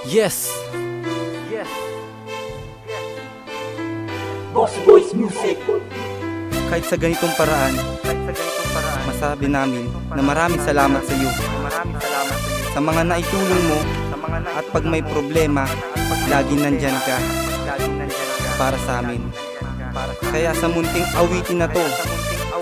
Yes! Yes. Bossy Boys Music. Kahit sa ganitong paraan, masabi namin na maraming salamat sa iyo. Sa mga naitulong mo at pag may problema, lagi nandyan ka para sa amin. Kaya sa munting awitin na to,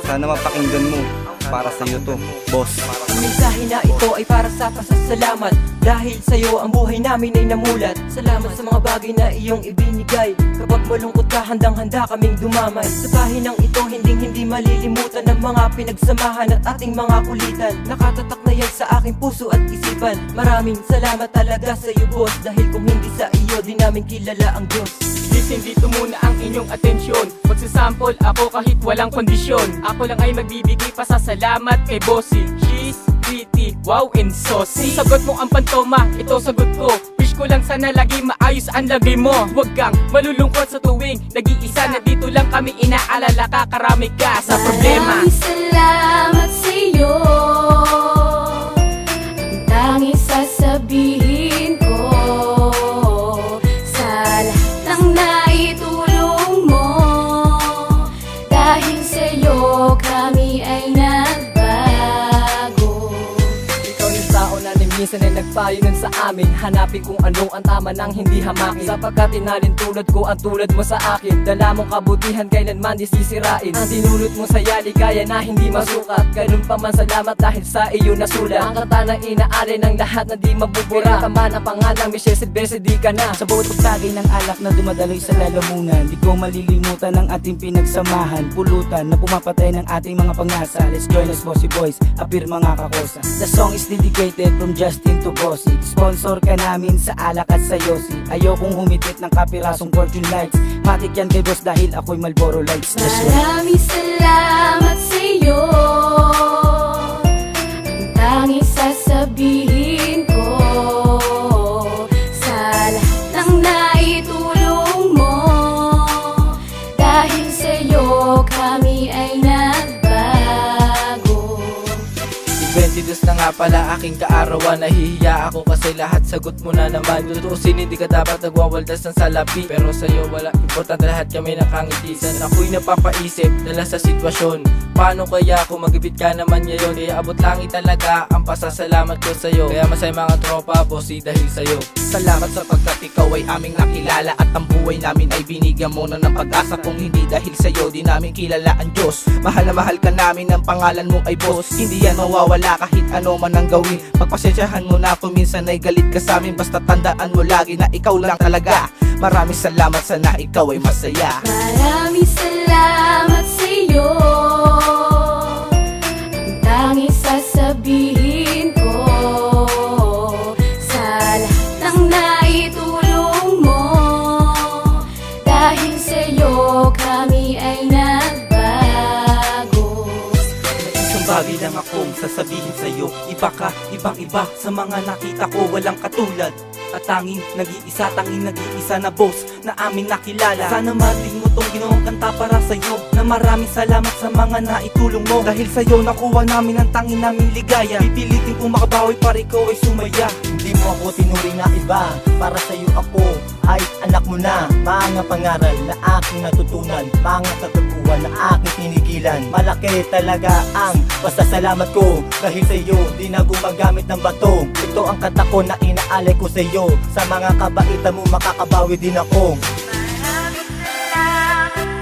sana mapakinggan mo. Para sa iyo to, boss. Ang mensahe na ito ay para sa pasasalamat. Dahil sa'yo ang buhay namin ay namulat. Salamat sa mga bagay na iyong ibinigay. Kapag malungkot ka, handang-handa kaming dumamay. Sa pahinang ito, hindi malilimutan ang mga pinagsamahan at ating mga kulitan. Nakatatak na yan sa aking puso at isipan. Maraming salamat talaga sa iyo, boss. Dahil kung hindi sa iyo, di namin kilala ang Diyos. Listen, dito muna ang inyong atensyon. Magsasample ako kahit walang kondisyon. Ako lang ay magbibigay pasasalamat kay Bossy. She's pretty, wow and saucy. Sagot mo ang pantoma, ito sagot ko. Wish ko lang sana lagi maayos ang lagay mo. Huwag kang malulungkot sa tuwing nag-iisa na dito lang kami inaalala ka. Karami ka sa problema. Maraming salamat sa'yo. Ang tanging sasabihin ko sa lahat ng naitulong mo. Dahil sa'yo kami ay nagbago. Ikaw yung tao na minsan ay nagpayo nun sa amin. Hanapin kung ano ang tama ng hindi hamakin. Sapagkat inalin tulad ko ang tulad mo sa akin. Dala mong kabutihan kailanman di sisirain. Ang dinulot mo sa yaligaya na hindi masukat. Ganun pa man salamat dahil sa iyo nasulat. Ang kata ng inaalay ng lahat na di mabubura. Ka man ang pangalang Michelle Silvestre, di ka na. Sa bawat bagay ng alak na dumadaloy sa lalamunan, di ko malilimutan ang ating pinagsamahan. Pulutan na pumapatay ng ating mga pangasa. Let's join us, Bossy Boys, appear mga kakosa. The song is dedicated from Justin to Bossy. Sponsor ka namin sa alak at sa Yossi. Ayokong humitit ng kapirasong Fortune Lights. Matik yan kay boss dahil ako'y Marlboro Lights. Maraming salamat sa'yo. Ang tanging sasabihin ko sa lahat ng naitulong mo. Dahil sa'yo kami ay nagbago. 22 na nga pala aking kaarawan. Nahihiya ako kasi lahat sagot mo na naman. Tutusin hindi ka dapat nagwawaldas ng salapi. Pero sa'yo wala, importante lahat kami nakangitisan. Ako'y napapaisip dala sa sitwasyon. Paano kaya kung magibit ka naman ngayon? Kaya abot langit talaga ang pasasalamat ko sa'yo. Kaya masaya mga tropa, Bossy, dahil sa'yo. Salamat sapagkat ikaw ay aming nakilala. At ang buhay namin ay binigyan mo na ng pag-asa. Kung hindi dahil sa'yo, di namin kilala ang Diyos. Mahal na mahal ka namin, ang pangalan mo ay Boss. Hindi yan mawawala kahit ano man ang gawin. Pagpasensyahan mo na kung minsan ay galit ka sa amin. Basta tandaan mo lagi na ikaw lang talaga. Maraming salamat, sana ikaw ay masaya. Maraming salamat sa'yo. Ang tanging sasabihin ko sa lahat ng naitulong mo. Dahil sa'yo kami ay nagbago. Isang bagay lang akong sasabihin sa'yo. Iba ka, ibang-iba sa mga nakita ko, walang katulad. At tanging nag-iisa na boss na aming nakilala. Sana mating mo tong ginawang kanta para sa'yo. Na maraming salamat sa mga naitulong mo. Dahil sa'yo nakuha namin ang tanging naming ligaya. Pipilitin kong makabawi para ikaw ay sumaya. Hindi mo ako tinuring na iba. Para sa'yo ako ay anak mo na. Mga pangaral na aking natutunan. Mga katutuan na aking pinigilan. Malaki talaga ang pasasalamat ko. Dahil sa'yo di na gumagamit ng bato. Ito ang kanta ko na inaalay ko sa'yo. Sa mga kabaitan mo makakabawi din ako. Maraming salamat sa'yo.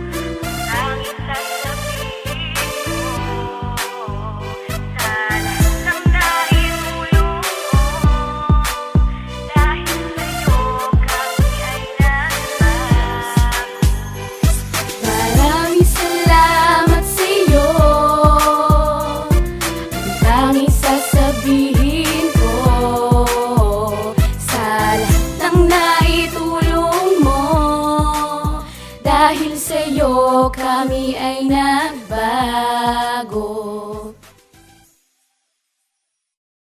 Tanging sasabihin ko sa lahat ng naitulong mo. Dahil sa'yo kami ay nagbago. Maraming salamat sa'yo. Ang tanging sasabihin ko sa lahat ng naitulong mo. Dahil sa'yo kami ay nagbago.